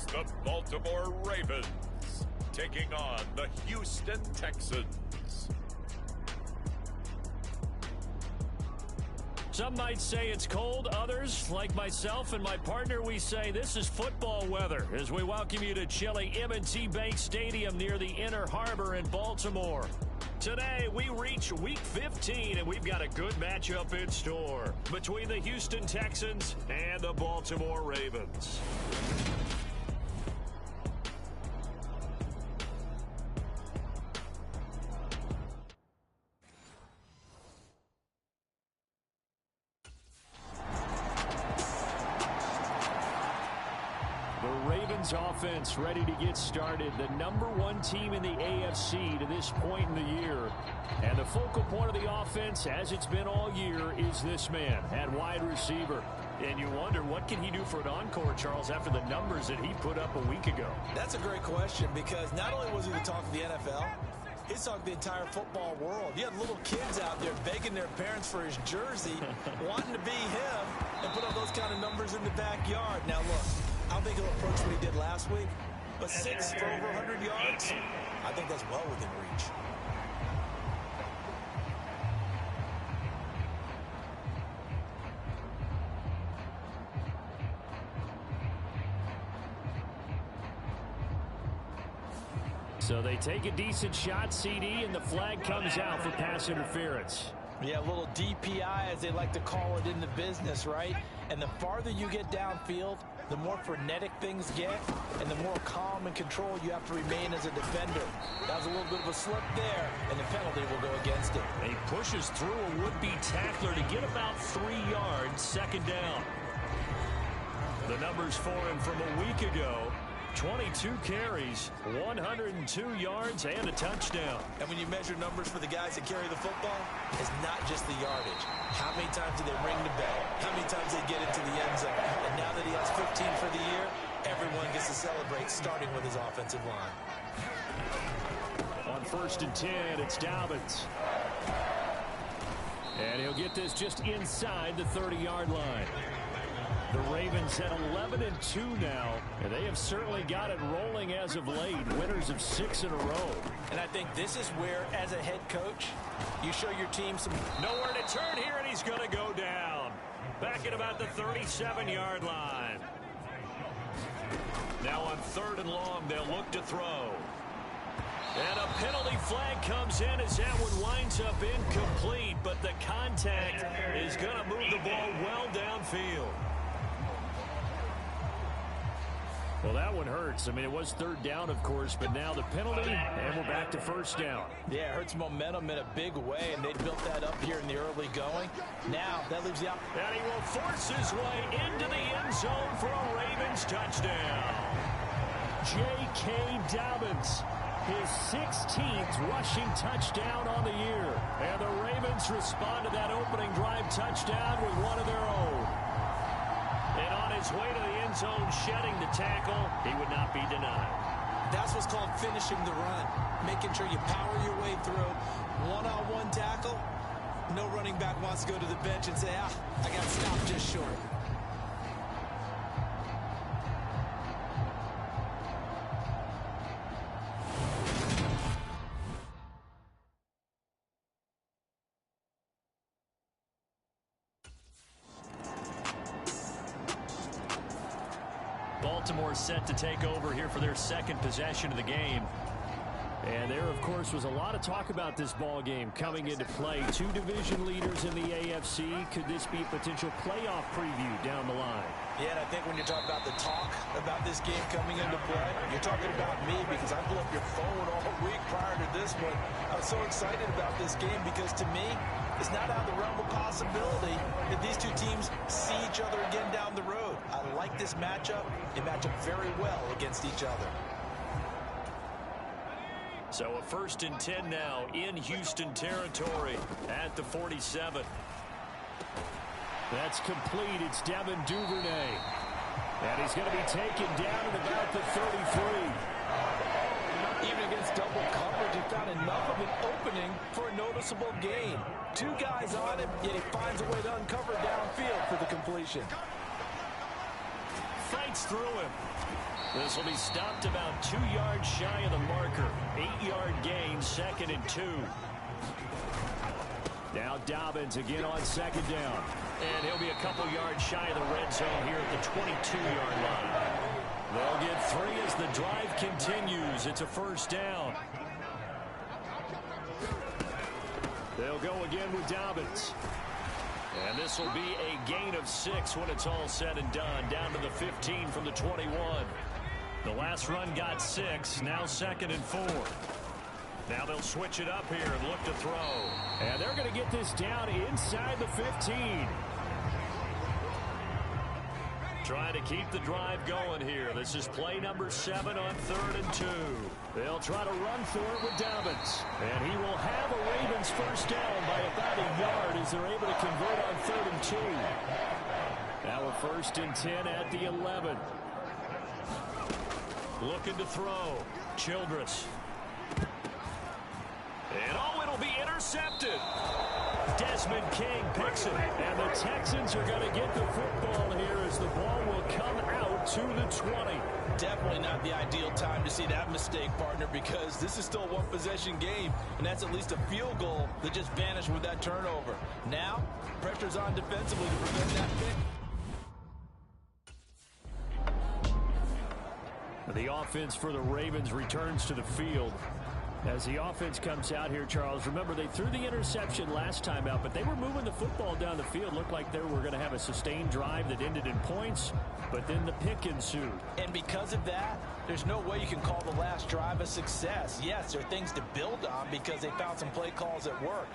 It's the Baltimore Ravens taking on the Houston Texans. Some might say it's cold. Others, like myself and my partner, we say this is football weather as we welcome you to chilly M&T Bank Stadium near the Inner Harbor in Baltimore. Today, we reach Week 15, and we've got a good matchup in store between the Houston Texans and the Baltimore Ravens. Offense ready to get started. The #1 team in the AFC to this point in the year. And the focal point of the offense, as it's been all year, is this man at wide receiver. And you wonder, what can he do for an encore, Charles, after the numbers that he put up a week ago? That's a great question, because not only was he the talk of the NFL, he's talking the entire football world. You had little kids out there begging their parents for his jersey, wanting to be him, and put up those kind of numbers in the backyard. Now, look, I don't think he'll approach what he did last week, but 6 for over 100 yards, I think that's well within reach. So they take a decent shot, CD, and the flag comes out for pass interference. Yeah, a little DPI, as they like to call it in the business, right? And the farther you get downfield, the more frenetic things get, and the more calm and control you have to remain as a defender. That was a little bit of a slip there, and the penalty will go against it. And he pushes through a would-be tackler to get about 3 yards, second down. The numbers for him from a week ago: 22 carries, 102 yards, and a touchdown. And when you measure numbers for the guys that carry the football, it's not just the yardage. How many times do they ring the bell? How many times they get into the end zone? And now that he has 15 for the year, everyone gets to celebrate, starting with his offensive line. On 1st and 10, it's Dobbins. And he'll get this just inside the 30-yard line. The Ravens at 11-2 now, and they have certainly got it rolling as of late. Winners of 6 in a row. And I think this is where, as a head coach, you show your team some... Nowhere to turn here, and he's going to go down. Back at about the 37-yard line. Now on 3rd and long, they'll look to throw. And a penalty flag comes in as that one winds up incomplete, but the contact is going to move the ball well downfield. Well, that one hurts. I mean, it was 3rd down, of course, but now the penalty, and we're back to 1st down. Yeah, it hurts momentum in a big way, and they built that up here in the early going. Now, that leaves you out. And he will force his way into the end zone for a Ravens touchdown. J.K. Dobbins, his 16th rushing touchdown on the year. And the Ravens respond to that opening drive touchdown with one of their own. And on his way to the end zone, shedding the tackle, he would not be denied. That's what's called finishing the run, making sure you power your way through. One-on-one tackle, no running back wants to go to the bench and say, I got stopped just short. Baltimore set to take over here for their 2nd possession of the game. And there, of course, was a lot of talk about this ball game coming into play. 2 division leaders in the AFC. Could this be a potential playoff preview down the line? Yeah, and I think when you're talking about the talk about this game coming into play, you're talking about me, because I blew up your phone all week prior to this one. I was so excited about this game because, to me, it's not out of the realm of possibility that these 2 teams see each other again down the road. I like this matchup. They match up very well against each other. So a 1st and 10 now in Houston territory at the 47. That's complete. It's Devin Duvernay. And he's going to be taken down at about the 33. Even against double coverage, he found enough of an opening for a noticeable gain. 2 guys on him, yet he finds a way to uncover downfield for the completion. Fight gets through him. This will be stopped about 2 yards shy of the marker. 8-yard gain, 2nd and 2. Now Dobbins again on 2nd down. And he'll be a couple yards shy of the red zone here at the 22-yard line. They'll get 3 as the drive continues. It's a 1st down. They'll go again with Dobbins. And this will be a gain of 6 when it's all said and done. Down to the 15 from the 21. The last run got 6. Now 2nd and 4. Now they'll switch it up here and look to throw. And they're going to get this down inside the 15. Trying to keep the drive going here. This is play number 7 on 3rd and 2. They'll try to run for it with Dobbins. And he will have a Ravens 1st down by about a yard as they're able to convert on 3rd and 2. Now a 1st and 10 at the 11. Looking to throw. Childress. And oh, it'll be intercepted. Desmond King picks it. And the Texans are going to get the football here as the ball will come out to the 20. Definitely not the ideal time to see that mistake, partner, because this is still a one-possession game, and that's at least a field goal that just vanished with that turnover. Now, pressure's on defensively to prevent that pick. The offense for the Ravens returns to the field. As the offense comes out here, Charles, remember they threw the interception last time out, but they were moving the football down the field. Looked like they were going to have a sustained drive that ended in points, but then the pick ensued. And because of that, there's no way you can call the last drive a success. Yes, there are things to build on because they found some play calls that work.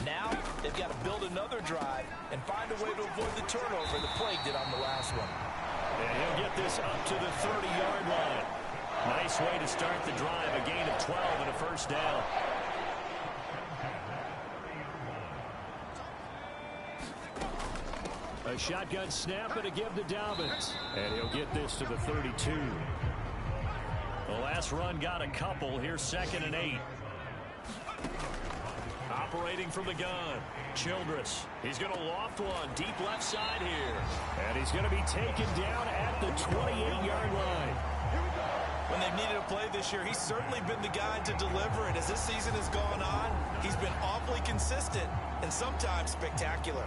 Now, they've got to build another drive and find a way to avoid the turnover the Plague did on the last one. And he'll get this up to the 30-yard line. Nice way to start the drive. A gain of 12 and a 1st down. A shotgun snap and a give to Dobbins. And he'll get this to the 32. The last run got a couple. Here's 2nd and 8. Operating from the gun. Childress. He's going to loft one. Deep left side here. And he's going to be taken down at the 28-yard line. When they've needed a play this year, he's certainly been the guy to deliver it. As this season has gone on, he's been awfully consistent and sometimes spectacular.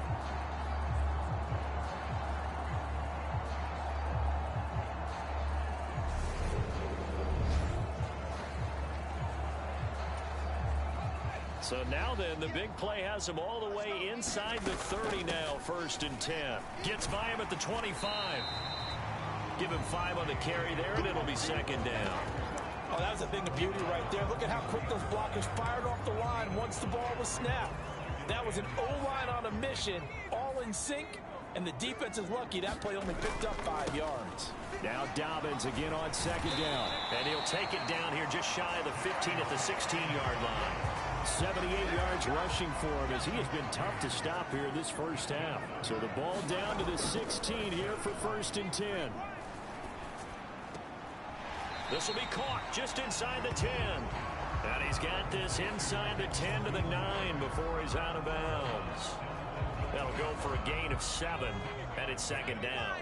So now then, the big play has him all the way inside the 30 now, 1st and 10. Gets by him at the 25. Give him 5 on the carry there, and it'll be 2nd down. Oh, that was a thing of beauty right there. Look at how quick those blockers fired off the line once the ball was snapped. That was an O-line on a mission, all in sync, and the defense is lucky that play only picked up 5 yards. Now Dobbins again on 2nd down. And he'll take it down here just shy of the 15 at the 16-yard line. 78 yards rushing for him as he has been tough to stop here this 1st half. So the ball down to the 16 here for 1st and 10. This will be caught just inside the 10. And he's got this inside the 10 to the 9 before he's out of bounds. That'll go for a gain of 7, and it's 2nd down.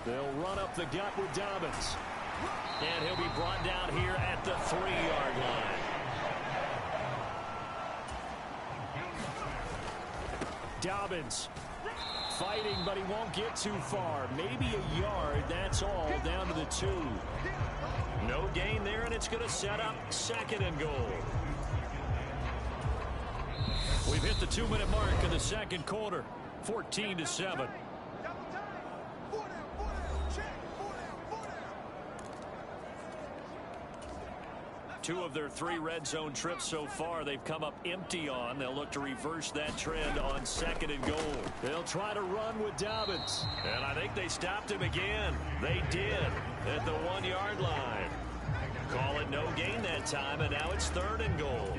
They'll run up the gut with Dobbins. And he'll be brought down here at the 3-yard line. Dobbins fighting, but he won't get too far. Maybe a yard, that's all, down to the 2. No gain there, and it's going to set up 2nd and goal. We've hit the 2-minute mark in the 2nd quarter, 14-7. Two of their 3 red zone trips so far they've come up empty on. They'll look to reverse that trend on 2nd and goal. They'll try to run with Dobbins. And I think they stopped him again. They did at the 1-yard line. Call it no gain that time, and now it's 3rd and goal.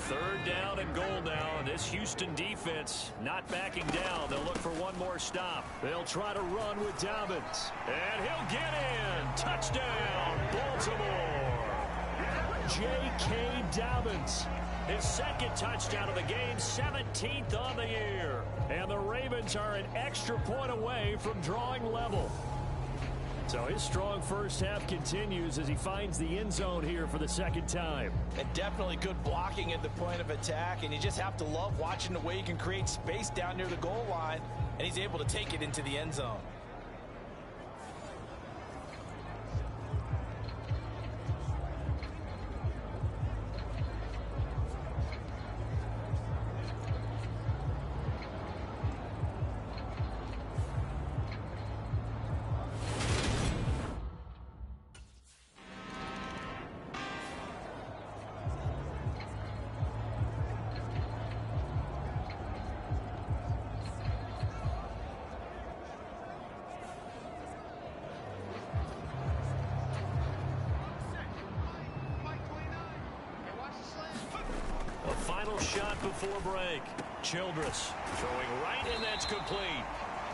3rd down and goal now, and this Houston defense not backing down. They'll look for one more stop. They'll try to run with Dobbins. And he'll get in. Touchdown, Baltimore. J.K. Dobbins. His second touchdown of the game, 17th on the year. And the Ravens are an extra point away from drawing level. So his strong first half continues as he finds the end zone here for the second time. And definitely good blocking at the point of attack, and you just have to love watching the way he can create space down near the goal line, and he's able to take it into the end zone. Shot before break. Childress throwing right, and that's complete.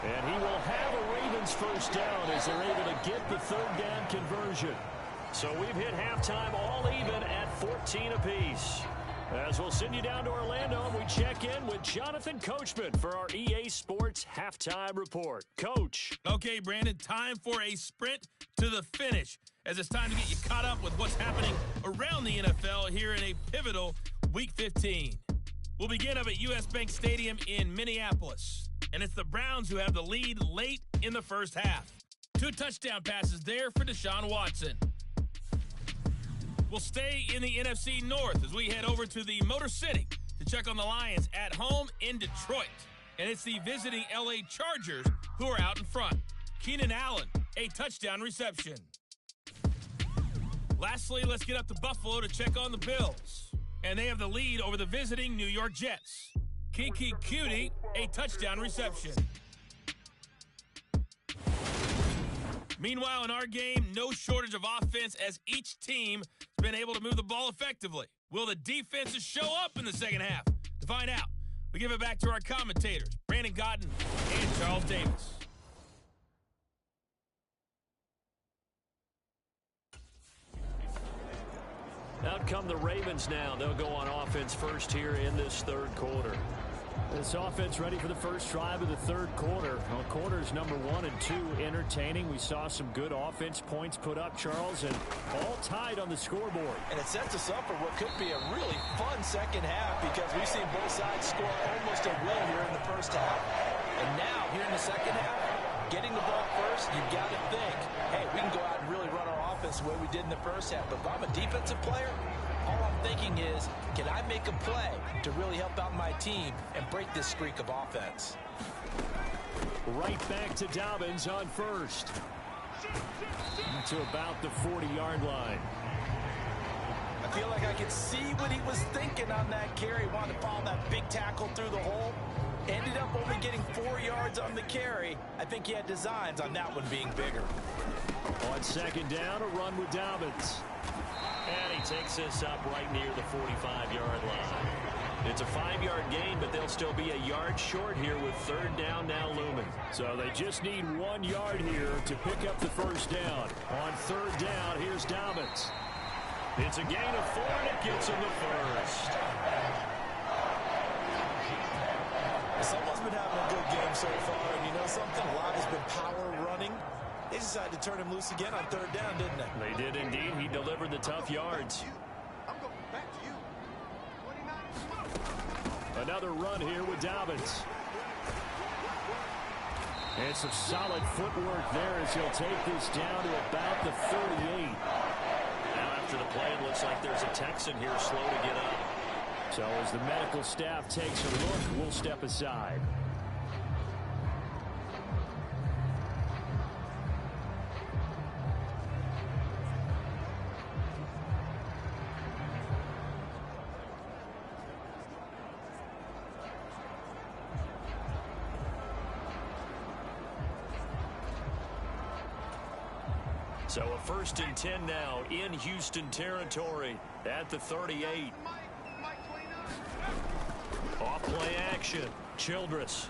And he will have a Ravens first down as they're able to get the third down conversion. So we've hit halftime all even at 14 apiece. As we'll send you down to Orlando, and we check in with Jonathan Coachman for our EA Sports Halftime Report. Coach. Okay, Brandon, time for a sprint to the finish, as it's time to get you caught up with what's happening around the NFL here in a pivotal Week 15. We'll begin up at U.S. Bank Stadium in Minneapolis, and it's the Browns who have the lead late in the first half. 2 touchdown passes there for Deshaun Watson. We'll stay in the NFC North as we head over to the Motor City to check on the Lions at home in Detroit. And it's the visiting L.A. Chargers who are out in front. Keenan Allen, a touchdown reception. Lastly, let's get up to Buffalo to check on the Bills. And they have the lead over the visiting New York Jets. Kiki Cutie, a touchdown reception. Meanwhile, in our game, no shortage of offense as each team has been able to move the ball effectively. Will the defenses show up in the second half? To find out, we give it back to our commentators, Brandon Gaudin and Charles Davis. Out come the Ravens now. They'll go on offense first here in this third quarter. This offense ready for the first drive of the third quarter. Well, quarters number 1 and 2 entertaining. We saw some good offense points put up, Charles, and all tied on the scoreboard. And it sets us up for what could be a really fun second half, because we've seen both sides score almost at will here in the first half. And now, here in the second half, getting the ball first, you've got to think, hey, we can go out and really run our offense the way we did in the first half. But if I'm a defensive player, all I'm thinking is, can I make a play to really help out my team and break this streak of offense? Right back to Dobbins on first. To about the 40-yard line. I feel like I could see what he was thinking on that carry. Wanted to follow that big tackle through the hole. Ended up only getting 4 yards on the carry. I think he had designs on that one being bigger. On second down, a run with Dobbins. And he takes this up right near the 45-yard line. It's a 5-yard gain, but they'll still be a yard short here with third down now looming. So they just need 1 yard here to pick up the first down. On third down, here's Dobbins. It's a gain of 4, and it gets him the first. Someone's been having a good game so far, and you know something? A lot has been power running. They decided to turn him loose again on third down, didn't they? They did indeed. He delivered the tough yards. Another run here with Dobbins. And some solid footwork there as he'll take this down to about the 38. Now after the play, it looks like there's a Texan here slow to get up. So as the medical staff takes a look, we'll step aside. So a 1st and 10 now in Houston territory at the 38. Off play action. Childress.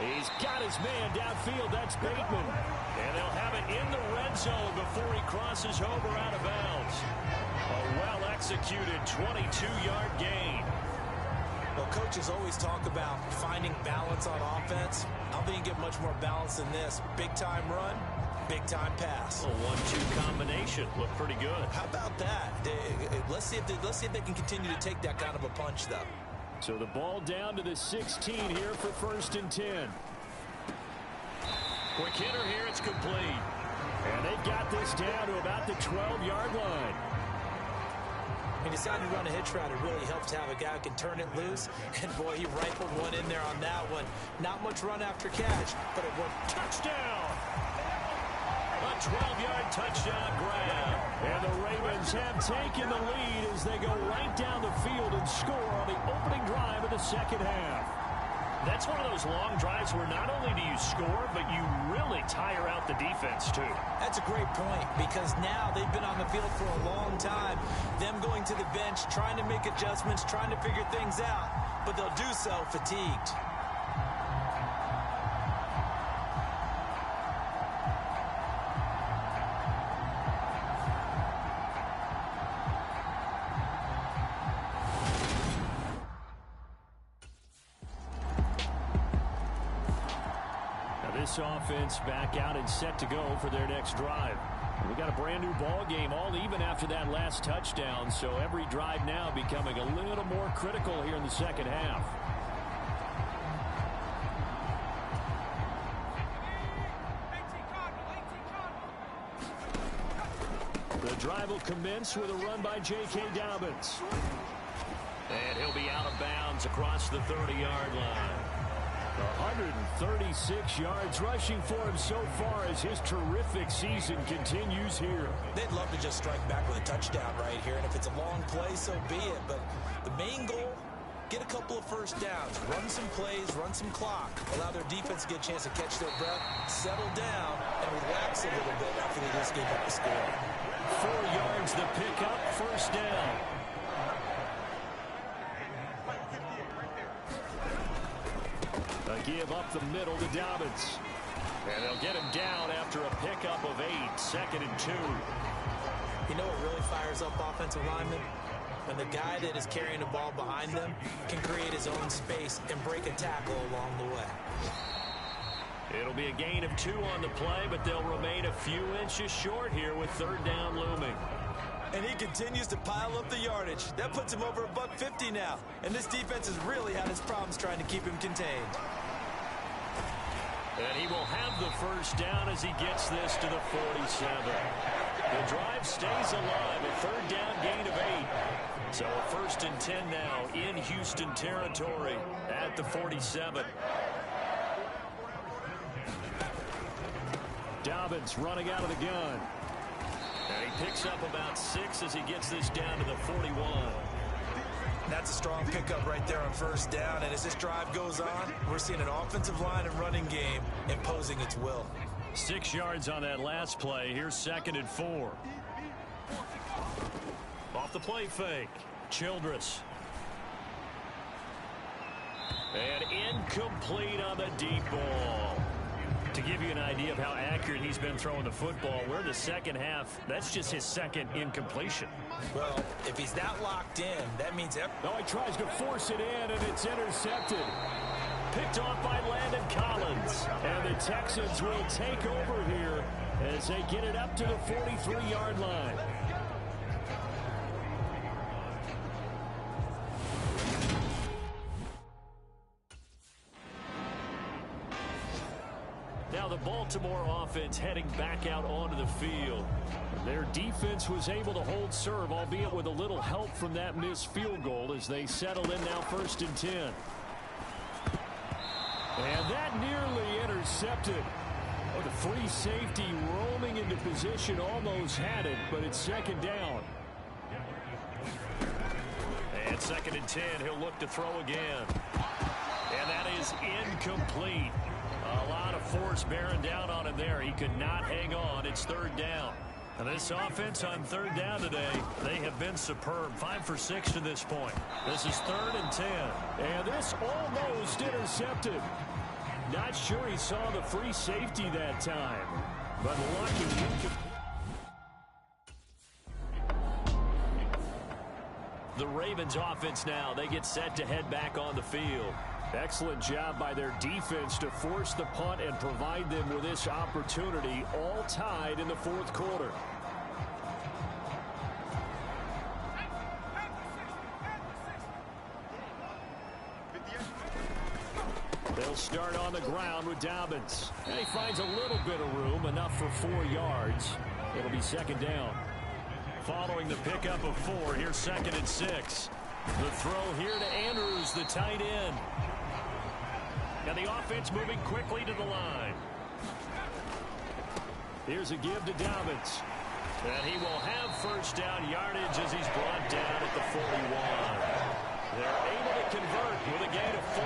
He's got his man downfield. That's Bateman. And they'll have it in the red zone before he crosses over out of bounds. A well-executed 22-yard gain. Well, coaches always talk about finding balance on offense. I don't think you get much more balance than this. Big-time run, big-time pass. A 1-2 combination. Looked pretty good. How about that? Let's see if they can continue to take that kind of a punch, though. So the ball down to the 16 here for 1st and 10. Quick hitter here. It's complete. And they've got this down to about the 12-yard line. He decided to run a hitch route. It really helps to have a guy who can turn it loose. And, boy, he rifled one in there on that one. Not much run after catch, but it worked. Touchdown! A 12-yard touchdown grab. And the Ravens have taken the lead as they go right down the field and score on the opening drive of the second half. That's one of those long drives where not only do you score, but you really tire out the defense, too. That's a great point, because now they've been on the field for a long time. Them going to the bench, trying to make adjustments, trying to figure things out, but they'll do so fatigued. This offense back out and set to go for their next drive. We got a brand new ball game, all even after that last touchdown, so every drive now becoming a little more critical here in the second half. The drive will commence with a run by J.K. Dobbins. And he'll be out of bounds across the 30-yard line. 136 yards rushing for him so far as his terrific season continues here. They'd love to just strike back with a touchdown right here, and if it's a long play, so be it. But the main goal, get a couple of first downs, run some plays, run some clock, allow their defense to get a chance to catch their breath, settle down, and relax a little bit after they just gave up the score. 4 yards the pickup, first down. A give up the middle to Dobbins. And they'll get him down after a pickup of 8, 2nd and 2. You know what really fires up offensive linemen? When the guy that is carrying the ball behind them can create his own space and break a tackle along the way. It'll be a gain of 2 on the play, but they'll remain a few inches short here with 3rd down looming. And he continues to pile up the yardage. That puts him over $150 now. And this defense has really had its problems trying to keep him contained. And he will have the first down as he gets this to the 47. The drive stays alive, a 3rd down gain of 8. So a 1st and 10 now in Houston territory at the 47. Dobbins running out of the gun. And he picks up about 6 as he gets this down to the 41. That's a strong pickup right there on 1st down. And as this drive goes on, we're seeing an offensive line and running game imposing its will. 6 yards on that last play. Here's 2nd and 4. Off the play fake. Childress. And incomplete on the deep ball. To give you an idea of how accurate he's been throwing the football, we're the second half. That's just his 2nd incompletion. Well, if he's that locked in, that means... No, he tries to force it in, and it's intercepted. Picked off by Landon Collins. And the Texans will take over here as they get it up to the 43-yard line. Now the Baltimore offense heading back out onto the field. Their defense was able to hold serve, albeit with a little help from that missed field goal as they settle in now 1st and 10. And that nearly intercepted. Oh, the free safety roaming into position almost had it, but it's 2nd down. And 2nd and 10, he'll look to throw again. And that is incomplete. A lot of force bearing down on him there. He could not hang on. It's 3rd down. And this offense on 3rd down today, they have been superb. 5 for 6 to this point. This is 3rd and 10. And this almost intercepted. Not sure he saw the free safety that time, but lucky. The Ravens offense now, they get set to head back on the field. Excellent job by their defense to force the punt and provide them with this opportunity, all tied in the fourth quarter. They'll start on the ground with Dobbins. And he finds a little bit of room, enough for 4 yards. It'll be second down. Following the pickup of 4, here's 2nd and 6. The throw here to Andrews, the tight end. Now the offense moving quickly to the line. Here's a give to Dobbins. And he will have first down yardage as he's brought down at the 41. They're able to convert with a gain of 4.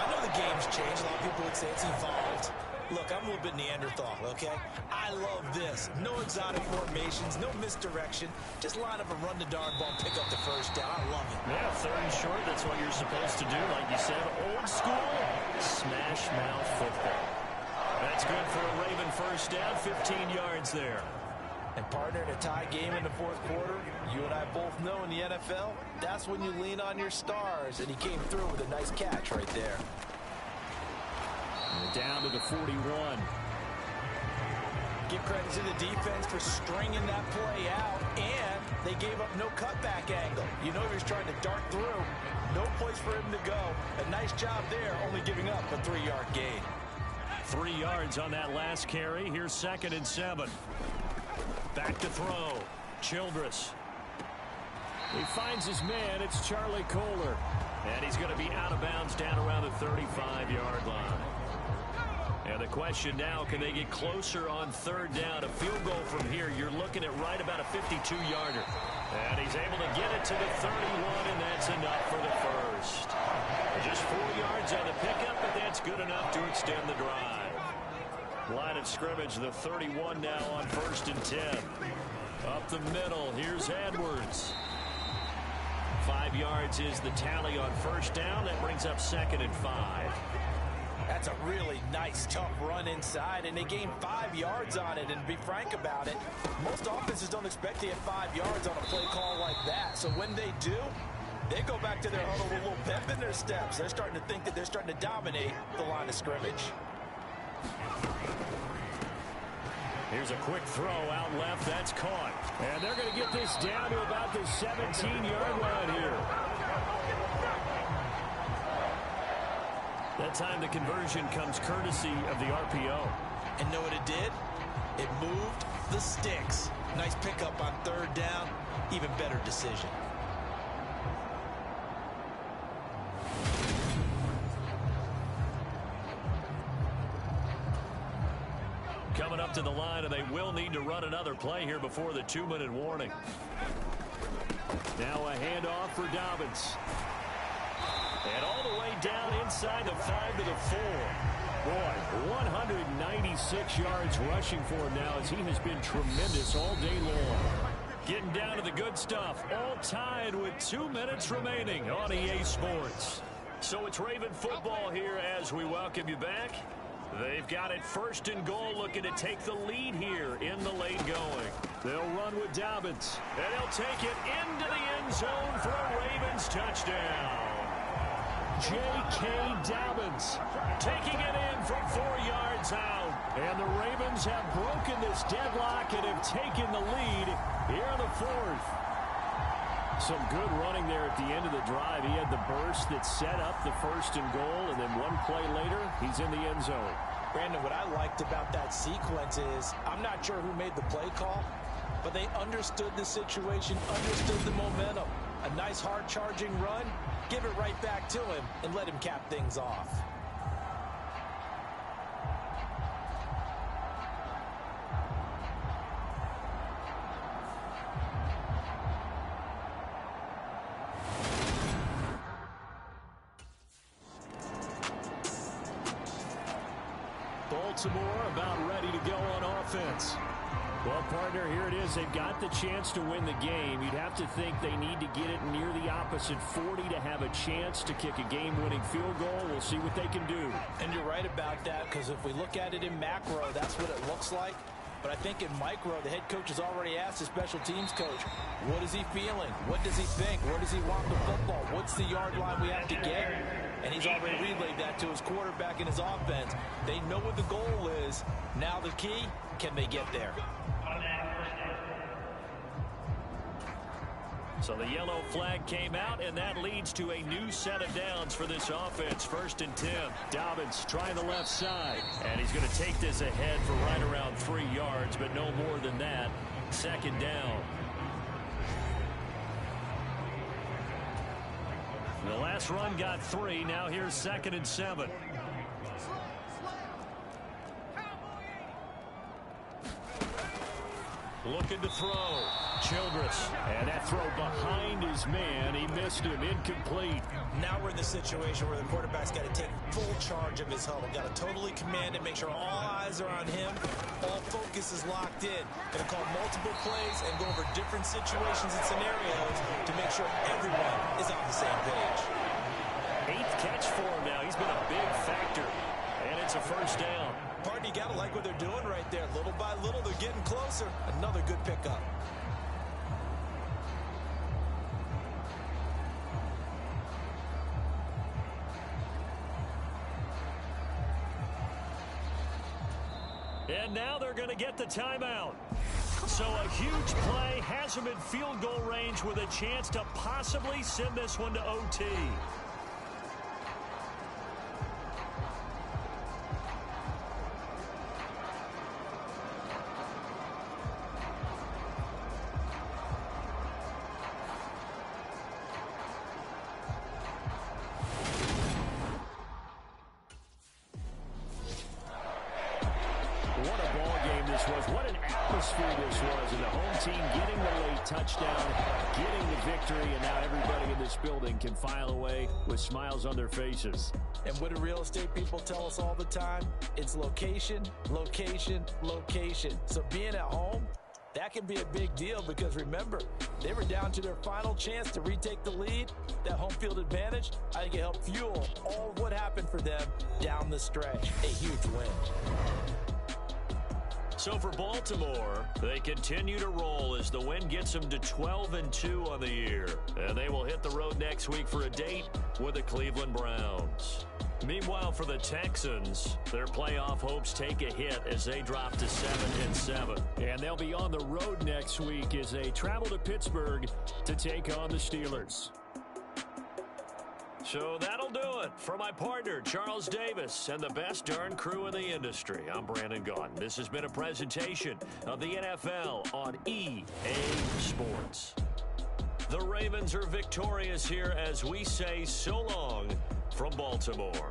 I know the game's changed. A lot of people would say it's evolved. Look, I'm a little bit Neanderthal, okay? I love this. No exotic formations, no misdirection. Just line up and run the darn ball and pick up the first down. I love it. Yeah, 3rd and short, that's what you're supposed to do. Like you said, old school, smash mouth football. That's good for a Raven first down, 15 yards there. And partner, in a tie game in the fourth quarter, you and I both know in the NFL, that's when you lean on your stars. And he came through with a nice catch right there. And down to the 41. Give credit to the defense for stringing that play out, and they gave up no cutback angle. You know he was trying to dart through. No place for him to go. A nice job there, only giving up a 3-yard gain. 3 yards on that last carry. Here's 2nd and 7. Back to throw. Childress. He finds his man. It's Charlie Kolar. And he's going to be out of bounds down around the 35-yard line. And the question now, can they get closer on 3rd down? A field goal from here, you're looking at right about a 52-yarder. And he's able to get it to the 31, and that's enough for the first. Just 4 yards on the pickup, but that's good enough to extend the drive. Line of scrimmage, the 31 now on 1st and 10. Up the middle, here's Edwards. 5 yards is the tally on 1st down. That brings up 2nd and 5. That's a really nice, tough run inside, and they gained 5 yards on it. And to be frank about it, most offenses don't expect to get 5 yards on a play call like that. So when they do, they go back to their huddle with a little pep in their steps. They're starting to think that they're starting to dominate the line of scrimmage. Here's a quick throw out left. That's caught. And they're going to get this down to about the 17-yard line here. That time the conversion comes courtesy of the RPO. And know what it did? It moved the sticks. Nice pickup on 3rd down. Even better decision. Coming up to the line, and they will need to run another play here before the 2-minute warning. Now a handoff for Dobbins. And all the way down inside the 5 to the 4. Boy, 196 yards rushing for him now as he has been tremendous all day long. Getting down to the good stuff. All tied with 2 minutes remaining on EA Sports. So it's Raven football here as we welcome you back. They've got it 1st and goal, looking to take the lead here in the late going. They'll run with Dobbins, and they'll take it into the end zone for a Ravens touchdown. J.K. Dobbins taking it in from 4 yards out. And the Ravens have broken this deadlock and have taken the lead here in the 4th. Some good running there at the end of the drive. He had the burst that set up the 1st and goal, and then one play later, he's in the end zone. Brandon, what I liked about that sequence is, I'm not sure who made the play call, but they understood the situation, understood the momentum. A nice hard-charging run, give it right back to him, and let him cap things off. Baltimore about ready to go on offense. Well, partner, here it is. They've got the chance to win the game. You'd have to think they need to get it near the opposite 40 to have a chance to kick a game-winning field goal. We'll see what they can do. And you're right about that, because if we look at it in macro, that's what it looks like. But I think in micro, the head coach has already asked the special teams coach, what is he feeling? What does he think? Where does he want the football? What's the yard line we have to get? And he's already relayed that to his quarterback and his offense. They know what the goal is. Now the key, can they get there? So the yellow flag came out, and that leads to a new set of downs for this offense. 1st and 10. Dobbins trying the left side. And he's going to take this ahead for right around 3 yards, but no more than that. 2nd down. The last run got 3. Now here's 2nd and 7. Looking to throw. Childress. And that throw behind his man. He missed him. Incomplete. Now we're in the situation where the quarterback's got to take full charge of his huddle. Got to totally command it, make sure all eyes are on him. All focus is locked in. Going to call multiple plays and go over different situations and scenarios to make sure everyone is on the same page. 8th catch for him now. He's been a big factor. And it's a 1st down. Partner, you got to like what they're doing right there. Little by little, they're getting closer. Another good pickup. And now they're going to get the timeout. So a huge play has them in field goal range with a chance to possibly send this one to OT. What an atmosphere this was, and the home team getting the late touchdown, getting the victory, and now everybody in this building can file away with smiles on their faces. And what do real estate people tell us all the time? It's location, location, location. So being at home, that can be a big deal because remember, they were down to their final chance to retake the lead. That home field advantage, I think it helped fuel all of what happened for them down the stretch. A huge win. So for Baltimore, they continue to roll as the win gets them to 12-2 on the year. And they will hit the road next week for a date with the Cleveland Browns. Meanwhile, for the Texans, their playoff hopes take a hit as they drop to 7-7. And they'll be on the road next week as they travel to Pittsburgh to take on the Steelers. So that'll do it for my partner, Charles Davis, and the best darn crew in the industry. I'm Brandon Gaudin. This has been a presentation of the NFL on EA Sports. The Ravens are victorious here as we say so long from Baltimore.